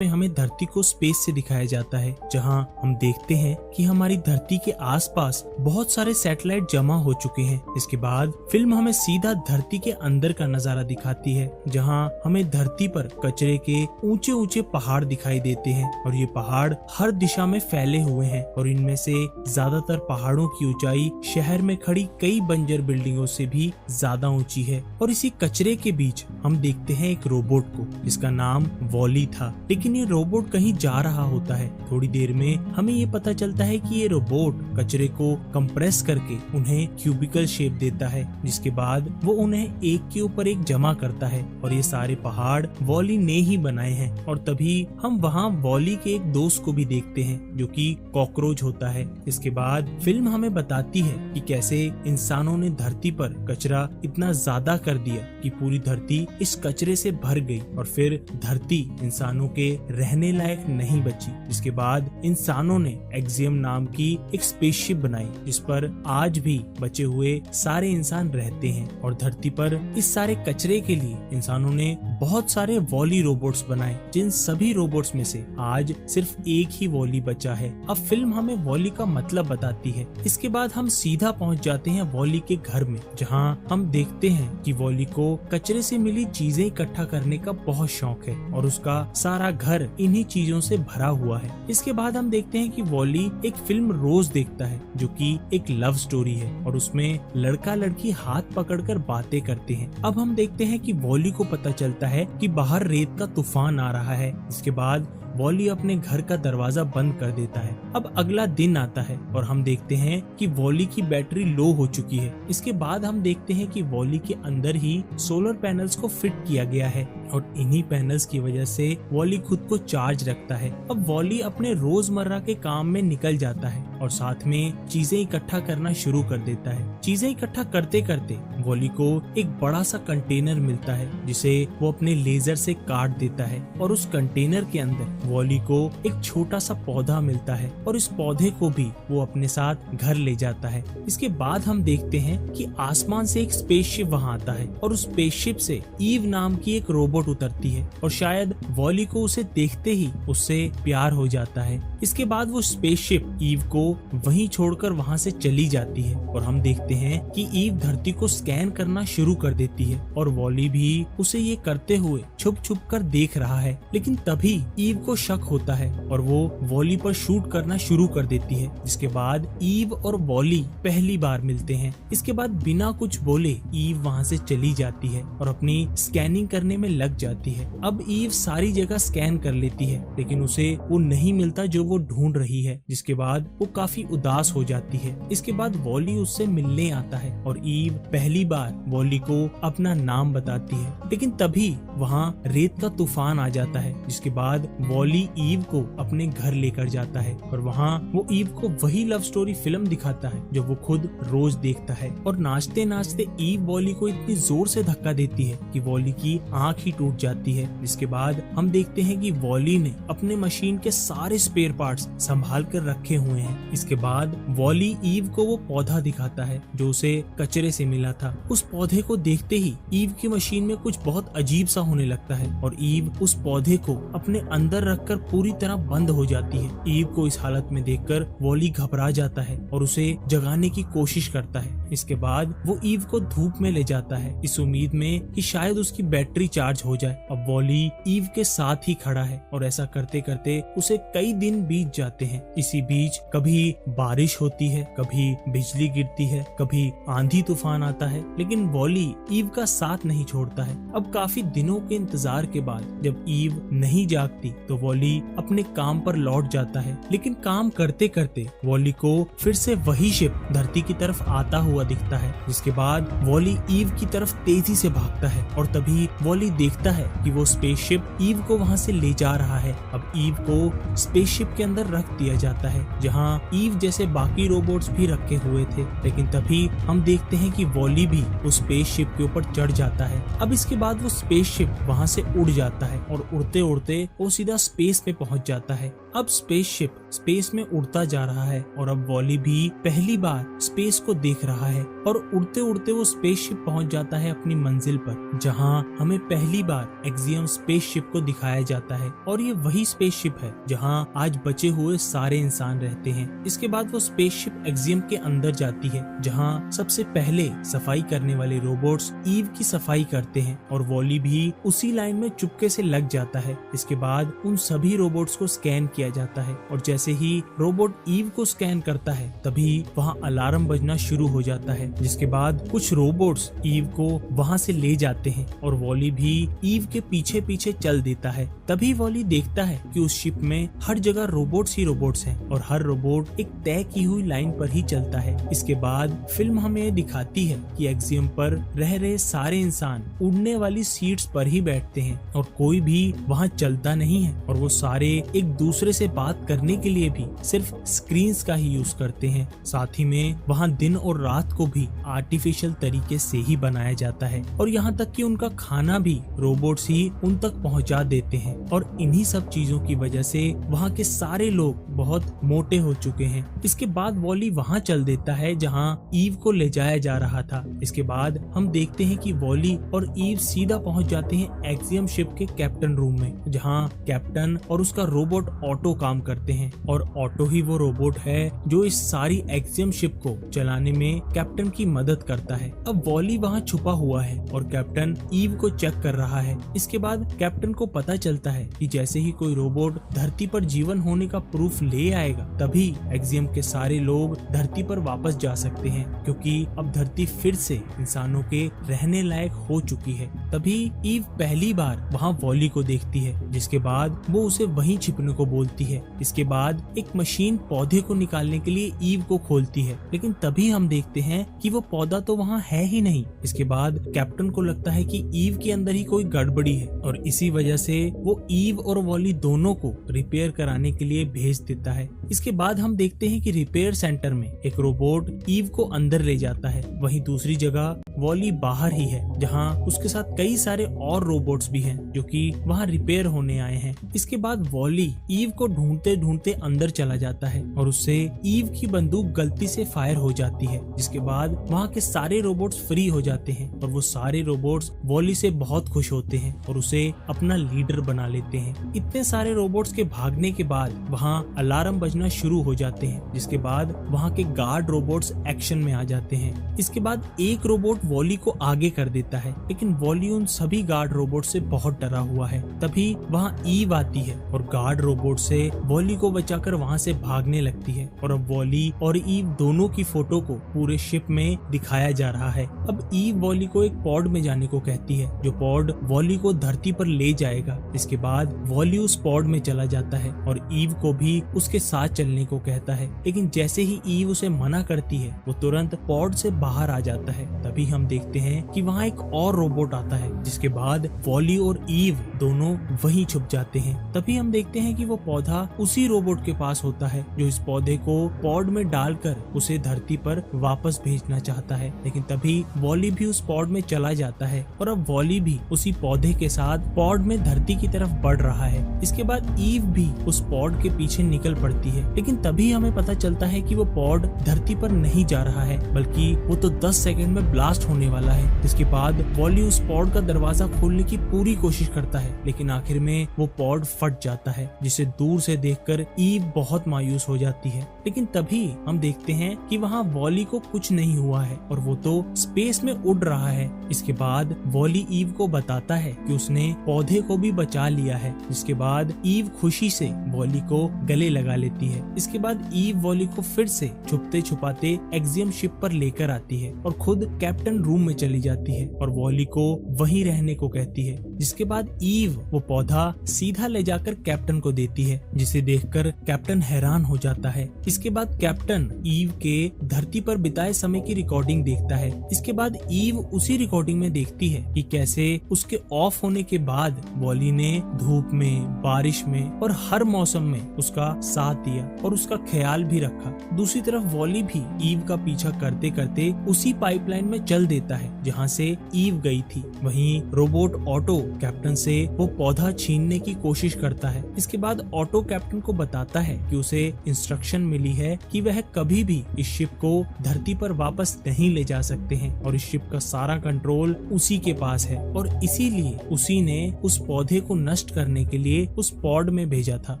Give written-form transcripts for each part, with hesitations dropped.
में हमें धरती को स्पेस से दिखाया जाता है, जहां हम देखते हैं कि हमारी धरती के आसपास बहुत सारे सैटेलाइट जमा हो चुके हैं। इसके बाद फिल्म हमें सीधा धरती के अंदर का नजारा दिखाती है, जहां हमें धरती पर कचरे के ऊंचे ऊंचे पहाड़ दिखाई देते हैं और ये पहाड़ हर दिशा में फैले हुए हैं और इनमें से ज्यादातर पहाड़ों की ऊंचाई शहर में खड़ी कई बंजर बिल्डिंगों से भी ज्यादा ऊंची है। और इसी कचरे के बीच हम देखते हैं एक रोबोट को, जिसका नाम वॉली था। लेकिन ये रोबोट कहीं जा रहा होता है। थोड़ी देर में हमें ये पता चलता है कि ये रोबोट कचरे को कंप्रेस करके उन्हें क्यूबिकल शेप देता है, जिसके बाद वो उन्हें एक के ऊपर एक जमा करता है और ये सारे पहाड़ वॉली ने ही बनाए हैं। और तभी हम वहाँ वॉली के एक दोस्त को भी देखते हैं, जो कि कॉकरोच होता है। इसके बाद फिल्म हमें बताती है कि कैसे इंसानों ने धरती पर कचरा इतना ज्यादा कर दिया कि पूरी धरती इस कचरे से भर गई और फिर धरती इंसानों के रहने लायक नहीं बची। जिसके बाद इंसानों ने एक्सियम नाम की एक स्पेसशिप बनाई, जिस पर आज भी बचे हुए सारे इंसान रहते हैं। और धरती पर इस सारे कचरे के लिए इंसानों ने बहुत सारे वॉली रोबोट्स बनाए, जिन सभी रोबोट्स में से आज सिर्फ एक ही वॉली बचा है। अब फिल्म हमें वॉली का मतलब बताती है। इसके बाद हम सीधा पहुंच जाते हैं वॉली के घर में, जहां हम देखते हैं कि वॉली को कचरे से मिली चीजें इकट्ठा करने का बहुत शौक है और उसका सारा घर इन्हीं चीजों से भरा हुआ है। इसके बाद हम देखते हैं कि वॉली एक फिल्म रोज देखता है, जो कि एक लव स्टोरी है और उसमें लड़का लड़की हाथ पकड़कर बातें करते हैं। अब हम देखते हैं कि वॉली को पता चलता है कि बाहर रेत का तूफान आ रहा है। इसके बाद वॉली अपने घर का दरवाजा बंद कर देता है। अब अगला दिन आता है और हम देखते हैं कि वॉली की बैटरी लो हो चुकी है। इसके बाद हम देखते हैं कि वॉली के अंदर ही सोलर पैनल्स को फिट किया गया है और इन्हीं पैनल्स की वजह से वॉली खुद को चार्ज रखता है। अब वॉली अपने रोजमर्रा के काम में निकल जाता है और साथ में चीजें इकट्ठा करना शुरू कर देता है। चीजें इकट्ठा करते करते वॉली को एक बड़ा सा कंटेनर मिलता है, जिसे वो अपने लेजर से काट देता है और उस कंटेनर के अंदर वॉली को एक छोटा सा पौधा मिलता है और इस पौधे को भी वो अपने साथ घर ले जाता है। इसके बाद हम देखते हैं कि आसमान से एक स्पेसशिप वहाँ आता है और उस स्पेसशिप से ईव नाम की एक रोबोट उतरती है और शायद वॉली को उसे देखते ही उससे प्यार हो जाता है। इसके बाद वो स्पेसशिप ईव को वहीं छोड़कर वहाँ से चली जाती है और हम देखते हैं कि ईव धरती को स्कैन करना शुरू कर देती है और वॉली भी उसे ये करते हुए छुप छुप कर देख रहा है। लेकिन तभी ईव को शक होता है और वो वॉली पर शूट करना शुरू कर देती है, जिसके बाद ईव और वॉली पहली बार मिलते हैं। इसके बाद बिना कुछ बोले ईव वहाँ से चली जाती है और अपनी स्कैनिंग करने में लग जाती है। अब ईव सारी जगह स्कैन कर लेती है, लेकिन उसे वो नहीं मिलता जो वो ढूंढ रही है, जिसके बाद वो काफी उदास हो जाती है। इसके बाद वॉली उससे मिलने आता है और ईव पहली बार वॉली को अपना नाम बताती है। लेकिन तभी वहाँ रेत का तूफान आ जाता है, जिसके बाद वॉली ईव को अपने घर लेकर जाता है और वहाँ वो ईव को वही लव स्टोरी फिल्म दिखाता है जो वो खुद रोज देखता है। और नाचते नाचते ईव वॉली को इतनी जोर से धक्का देती है कि वॉली की आंख ही टूट जाती है। जिसके बाद हम देखते हैं कि वॉली ने अपने मशीन के सारे स्पेयर पार्ट्स संभाल कर रखे हुए हैं। इसके बाद वॉली ईव को वो पौधा दिखाता है जो उसे कचरे से मिला था। उस पौधे को देखते ही ईव की मशीन में कुछ बहुत अजीब सा होने लगता है और ईव उस पौधे को अपने अंदर रखकर पूरी तरह बंद हो जाती है। ईव को इस हालत में देखकर वॉली घबरा जाता है और उसे जगाने की कोशिश करता है। इसके बाद वो ईव को धूप में ले जाता है, इस उम्मीद में कि शायद उसकी बैटरी चार्ज हो जाए। अब वॉली ईव के साथ ही खड़ा है और ऐसा करते करते उसे कई दिन बीत जाते हैं। इसी बीच कभी बारिश होती है, कभी बिजली गिरती है, कभी आंधी तूफान आता है, लेकिन वॉली ईव का साथ नहीं छोड़ता है। अब काफी दिनों के इंतजार के बाद जब ईव नहीं जागती तो वॉली अपने काम पर लौट जाता है। लेकिन काम करते करते वॉली को फिर से वही शिप धरती की तरफ आता हुआ दिखता है, जिसके बाद वॉली ईव की तरफ तेजी से भागता है और तभी वॉली देखता है कि वो स्पेसशिप ईव को वहाँ से ले जा रहा है। अब ईव को स्पेसशिप के अंदर रख दिया जाता है, जहाँ ईव जैसे बाकी रोबोट्स भी रखे हुए थे। लेकिन तभी हम देखते हैं कि वॉली भी उस स्पेसशिप के ऊपर चढ़ जाता है। अब इसके बाद वो स्पेसशिप वहाँ से उड़ जाता है और उड़ते उड़ते वो सीधा स्पेस में पहुँच जाता है। अब स्पेसशिप स्पेस में उड़ता जा रहा है और अब वॉली भी पहली बार स्पेस को देख रहा रखा है और उड़ते उड़ते वो स्पेसशिप पहुंच जाता है अपनी मंजिल पर, जहां हमें पहली बार एक्सियम स्पेसशिप को दिखाया जाता है। और ये वही स्पेसशिप है जहां आज बचे हुए सारे इंसान रहते हैं। इसके बाद वो स्पेसशिप एक्सियम के अंदर जाती है, जहां सबसे पहले सफाई करने वाले रोबोट्स ईव की सफाई करते हैं और वॉली भी उसी लाइन में चुपके से लग जाता है। इसके बाद उन सभी रोबोट्स को स्कैन किया जाता है और जैसे ही रोबोट ईव को स्कैन करता है तभी वहां अलार्म बजना शुरू हो जाता है, जिसके बाद कुछ रोबोट्स ईव को वहां से ले जाते हैं और वॉली भी ईव के पीछे पीछे चल देता है। तभी वॉली देखता है कि उस शिप में हर जगह रोबोट्स ही रोबोट्स हैं और हर रोबोट एक तय की हुई लाइन पर ही चलता है। इसके बाद फिल्म हमें दिखाती है कि एक्सियम पर रह रहे सारे इंसान उड़ने वाली सीट्स पर ही बैठते हैं और कोई भी वहां चलता नहीं है और वो सारे एक दूसरे से बात करने के लिए भी सिर्फ स्क्रीन्स का ही यूज करते हैं। साथ ही में वहां दिन और रात को भी आर्टिफिशियल तरीके से ही बनाया जाता है और यहाँ तक कि उनका खाना भी रोबोट्स ही उन तक पहुँचा देते हैं। और इन्हीं सब चीजों की वजह से वहाँ के सारे लोग बहुत मोटे हो चुके हैं। इसके बाद वॉली वहाँ चल देता है जहाँ ईव को ले जाया जा रहा था। इसके बाद हम देखते हैं कि वॉली और ईव सीधा पहुँच जाते हैं एक्सियम शिप के कैप्टन रूम में, जहाँ कैप्टन और उसका रोबोट ऑटो काम करते हैं और ऑटो ही वो रोबोट है जो इस सारी एक्सियम शिप को चलाने में कैप्टन की मदद करता है। अब वॉली वहाँ छुपा हुआ है और कैप्टन ईव को चेक कर रहा है। इसके बाद कैप्टन को पता चलता है कि जैसे ही कोई रोबोट धरती पर जीवन होने का प्रूफ ले आएगा तभी एक्सियम के सारे लोग धरती पर वापस जा सकते हैं, क्योंकि अब धरती फिर से इंसानों के रहने लायक हो चुकी है। तभी ईव पहली बार वहाँ वॉली को देखती है, जिसके बाद वो उसे वहीं छिपने को बोलती है। इसके बाद एक मशीन पौधे को निकालने के लिए ईव को खोलती है, लेकिन तभी हम देखते हैं कि वो पौधा तो वहाँ है ही नहीं। इसके बाद कैप्टन को लगता है कि ईव के अंदर ही कोई गड़बड़ी है और इसी वजह से वो ईव और वॉली दोनों को रिपेयर कराने के लिए भेज देता है। इसके बाद हम देखते हैं कि रिपेयर सेंटर में एक रोबोट ईव को अंदर ले जाता है, वहीं दूसरी जगह वॉली बाहर ही है, जहां उसके साथ कई सारे और रोबोट्स भी हैं जो कि वहां रिपेयर होने आए हैं। इसके बाद वॉली ईव को ढूंढते ढूंढते अंदर चला जाता है और उससे ईव की बंदूक गलती से फायर हो जाती है, जिसके बाद वहां के सारे रोबोट्स फ्री हो जाते हैं और वो सारे रोबोट्स वॉली से बहुत खुश होते हैं और उसे अपना लीडर बना लेते हैं। इतने सारे रोबोट्स के भागने के बाद वहाँ अलार्म बजना शुरू हो जाते हैं, जिसके बाद वहाँ के गार्ड रोबोट्स एक्शन में आ जाते हैं। इसके बाद एक रोबोट वॉली को आगे कर देता है, लेकिन वॉली उन सभी गार्ड रोबोट से बहुत डरा हुआ है। तभी वहाँ ईव आती है और गार्ड रोबोट से वॉली को बचाकर वहाँ से भागने लगती है और अब वॉली और ईव दोनों की फोटो को पूरे शिप में दिखाया जा रहा है। अब ईव वॉली को एक पॉड में जाने को कहती है, जो पॉड वॉली को धरती पर ले जाएगा। इसके बाद वॉली उस पॉड में चला जाता है और ईव को भी उसके साथ चलने को कहता है, लेकिन जैसे ही ईव उसे मना करती है वो तुरंत पॉड से बाहर आ जाता है। तभी हम देखते हैं कि वहाँ एक और रोबोट आता है, जिसके बाद वॉली और ईव दोनों वहीं छुप जाते हैं। तभी हम देखते हैं कि वो पौधा उसी रोबोट के पास होता है जो इस पौधे को पॉड में डालकर उसे धरती पर वापस भेजना चाहता है, लेकिन तभी वॉली भी उस पॉड में चला जाता है और अब वॉली भी उसी पौधे के साथ पॉड में धरती की तरफ बढ़ रहा है। इसके बाद ईव भी उस पॉड के पीछे निकल पड़ती है, लेकिन तभी हमें पता चलता है कि वो पॉड धरती पर नहीं जा रहा है, बल्कि वो तो 10 सेकंड में ब्लास्ट होने वाला है। इसके बाद वॉली उस पॉड का दरवाजा खोलने की पूरी कोशिश करता है, लेकिन आखिर में वो पॉड फट जाता है, जिसे दूर से देखकर ईव बहुत मायूस हो जाती है। लेकिन तभी हम देखते हैं कि वहाँ वॉली को कुछ नहीं हुआ है और वो तो स्पेस में उड़ रहा है। इसके बाद वॉली ईव को बताता है कि उसने पौधे को भी बचा लिया है, जिसके बाद ईव खुशी से वॉली को गले लगा लेती है। इसके बाद ईव वॉली को फिर से छुपते छुपाते एक्सियम शिप पर लेकर आती है और खुद कैप्टन रूम में चली जाती है और वॉली को वहीं रहने को कहती है। जिसके बाद ईव वो पौधा सीधा ले जाकर कैप्टन को देती है, जिसे देखकर कैप्टन हैरान हो जाता है। इसके बाद कैप्टन ईव के धरती पर बिताए समय की रिकॉर्डिंग देखता है। इसके बाद ईव उसी रिकॉर्डिंग में देखती है कि कैसे उसके ऑफ होने के बाद वॉली ने धूप में, बारिश में और हर मौसम में उसका साथ दिया और उसका ख्याल भी रखा। दूसरी तरफ वॉली भी ईव का पीछा करते करते उसी पाइपलाइन में चल देता है जहाँ से ईव गई थी। वहीं रोबोट ऑटो कैप्टन से वो पौधा छीनने की कोशिश करता है। इसके बाद ऑटो कैप्टन को बताता है कि उसे इंस्ट्रक्शन मिली है कि वह कभी भी इस शिप को धरती पर वापस नहीं ले जा सकते हैं और इस शिप का सारा कंट्रोल उसी के पास है और इसीलिए उसी ने उस पौधे को नष्ट करने के लिए उस पॉड में भेजा था।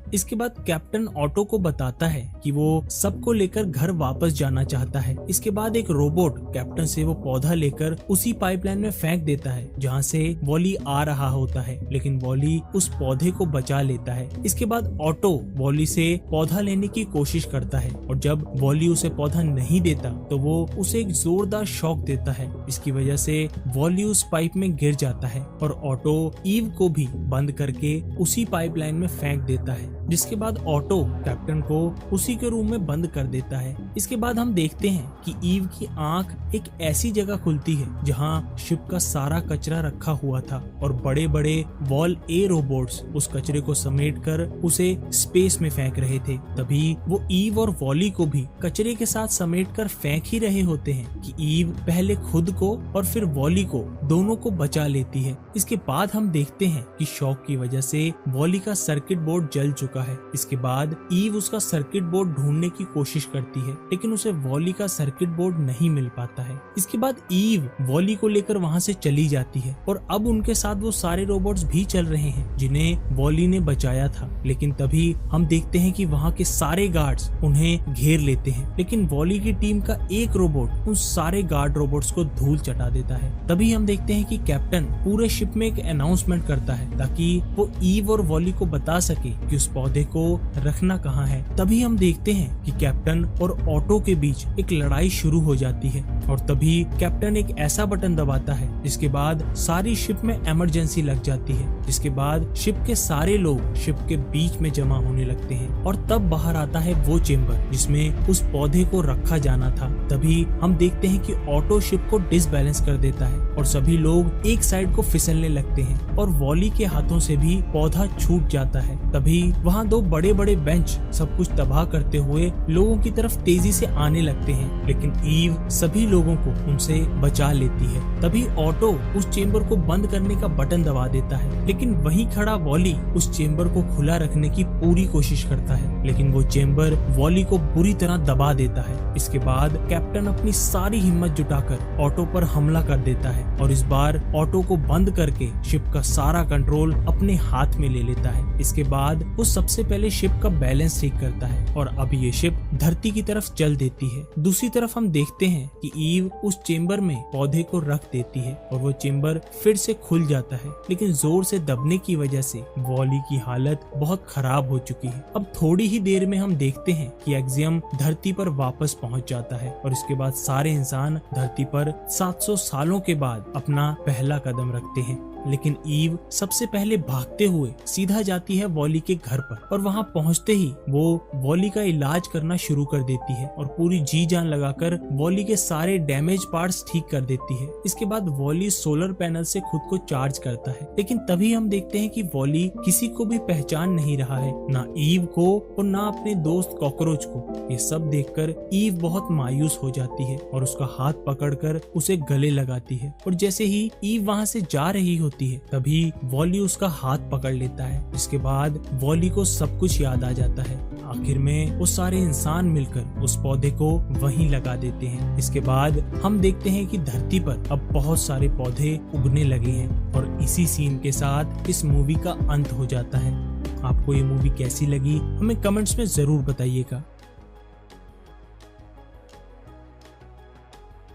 इसके बाद कैप्टन ऑटो को बताता है कि वो सबको लेकर घर वापस जाना चाहता है। इसके बाद एक रोबोट कैप्टन से वो पौधा लेकर उसी पाइपलाइन में फेंक देता है जहाँ से वॉली आ रहा होता है, लेकिन वॉली उस पौधे को बचा लेता है। इसके बाद ऑटो वॉली से पौधा लेने की कोशिश करता है और जब वॉली उसे पौधा नहीं देता तो वो उसे एक जोरदार शॉक देता है। इसकी वजह से वॉली उस पाइप में गिर जाता है और ऑटो ईव को भी बंद करके उसी पाइपलाइन में फेंक देता है, जिसके बाद ऑटो कैप्टन को उसी के रूम में बंद कर देता है। इसके बाद हम देखते हैं कि ईव की आंख एक ऐसी जगह खुलती है जहां शिप का सारा कचरा रखा हुआ था और बड़े बड़े वॉल ए रोबोट्स उस कचरे को समेटकर उसे स्पेस में फेंक रहे थे। तभी वो ईव और वॉली को भी कचरे के साथ समेटकर फेंक ही रहे होते हैं कि ईव पहले खुद को और फिर वॉली को दोनों को बचा लेती है। इसके बाद हम देखते हैं कि शॉक की वजह से वॉली का सर्किट बोर्ड जल चुका है। इसके बाद ईव उसका सर्किट बोर्ड ढूंढने की कोशिश करती है, लेकिन उसे वॉली का सर्किट बोर्ड नहीं मिल पाता है। इसके बाद ईव वॉली को लेकर वहां से चली जाती है और अब उनके साथ वो सारे रोबोट्स भी चल रहे हैं जिन्हें वॉली ने बचाया था। लेकिन तभी हम देखते हैं कि वहां के सारे गार्ड्स उन्हें घेर लेते हैं, लेकिन वॉली की टीम का एक रोबोट उन सारे गार्ड रोबोट्स को धूल चटा देता है। तभी हम देखते हैं कि कैप्टन पूरे शिप में एक अनाउंसमेंट करता है ताकि वो ईव और वॉली को बता सके कि उस पौधे को रखना कहाँ है। तभी हम देखते हैं कि कैप्टन और ऑटो के बीच एक लड़ाई शुरू हो जाती है और तभी कैप्टन एक ऐसा बटन दबाता है जिसके बाद सारी शिप में इमरजेंसी लग जाती है, जिसके बाद शिप के सारे लोग शिप के बीच में जमा होने लगते हैं और तब बाहर आता है वो चेम्बर जिसमें उस पौधे को रखा जाना था। तभी हम देखते हैं कि ऑटो शिप को डिसबैलेंस कर देता है और सभी लोग एक साइड को फिसलने लगते हैं और वॉली के हाथों से भी पौधा छूट जाता है। तभी वहाँ दो बड़े बड़े बेंच सब कुछ तबाह करते हुए लोगों की तरफ तेजी से आने लगते हैं, लेकिन ईव सभी लोगों को उनसे बचा लेती है। तभी ऑटो उस चेम्बर को बंद करने का बटन दबा देता है, लेकिन वहीं खड़ा वॉली उस चेम्बर को खुला रखने की पूरी कोशिश करता है, लेकिन वो चेम्बर वॉली को बुरी तरह दबा देता है। इसके बाद कैप्टन अपनी सारी हिम्मत जुटाकर ऑटो पर हमला कर देता है और इस बार ऑटो को बंद करके शिप का सारा कंट्रोल अपने हाथ में ले लेता है। इसके बाद वो सबसे पहले शिप का बैलेंस ठीक करता है और अब ये शिप धरती की तरफ चल देती है। दूसरी तरफ हम देखते हैं कि ईव उस चेम्बर में पौधे को रख देती है और वो चेम्बर फिर से खुल जाता है, लेकिन जोर से दबने की वजह से वॉली की हालत बहुत खराब हो चुकी है। अब थोड़ी ही देर में हम देखते हैं कि एक्सियम धरती पर वापस पहुंच जाता है और इसके बाद सारे इंसान धरती पर 700 सालों के बाद अपना पहला कदम रखते हैं। लेकिन ईव सबसे पहले भागते हुए सीधा जाती है वॉली के घर पर और वहां पहुंचते ही वो वॉली का इलाज करना शुरू कर देती है और पूरी जी जान लगाकर वॉली के सारे डैमेज पार्ट्स ठीक कर देती है। इसके बाद वॉली सोलर पैनल से खुद को चार्ज करता है, लेकिन तभी हम देखते हैं कि वॉली किसी को भी पहचान नहीं रहा है, ना ईव को और ना अपने दोस्त कॉकरोच को। ये सब देखकर ईव बहुत मायूस हो जाती है और उसका हाथ पकड़कर उसे गले लगाती है और जैसे ही ईव वहाँ से जा रही होती है तभी वॉली उसका हाथ पकड़ लेता है। इसके बाद वॉली को सब कुछ याद आ जाता है। आखिर में वो सारे इंसान मिलकर उस पौधे को वहीं लगा देते हैं। इसके बाद हम देखते हैं कि धरती पर अब बहुत सारे पौधे उगने लगे हैं और इसी सीन के साथ इस मूवी का अंत हो जाता है। आपको ये मूवी कैसी लगी हमें कमेंट्स में जरूर बताइएगा।